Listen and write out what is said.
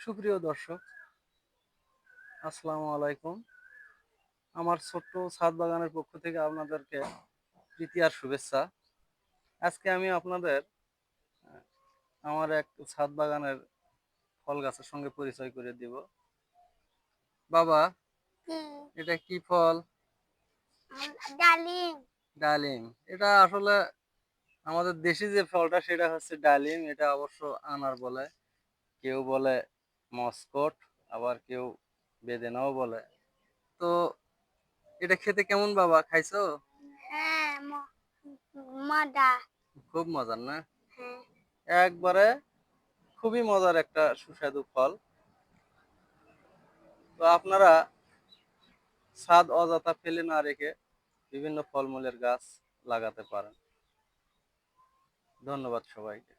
সুপ্রিয় দর্শক, আসসালামু আলাইকুম। আমার ছোট্ট ছাদ বাগানের পক্ষ থেকে আপনাদেরকে প্রীতি আর শুভেচ্ছা। আজকে আমি আপনাদের আমার এক ছাদ বাগানের ফল গাছের সঙ্গে পরিচয় করে দিব। বাবা, হুম, এটা কি ফল? ডালিম। ডালিম। এটা আসলে আমাদের দেশি যে ফলটা সেটা হচ্ছে ডালিম। এটা অবশ্য আনার বলে, কেউ বলে মস্কট, আবার কেউ বেদেনাও বলে। তো এটা খেতে কেমন বাবা, খাইছো? হ্যাঁ, মজা। খুব মজার না? হ্যাঁ। একবারে খুবই মজার একটা সুস্বাদু ফল। তো আপনারা ছাদ অযথা ফেলে না রেখে বিভিন্ন ফলমূলের গাছ লাগাতে পারেন। ধন্যবাদ সবাইকে।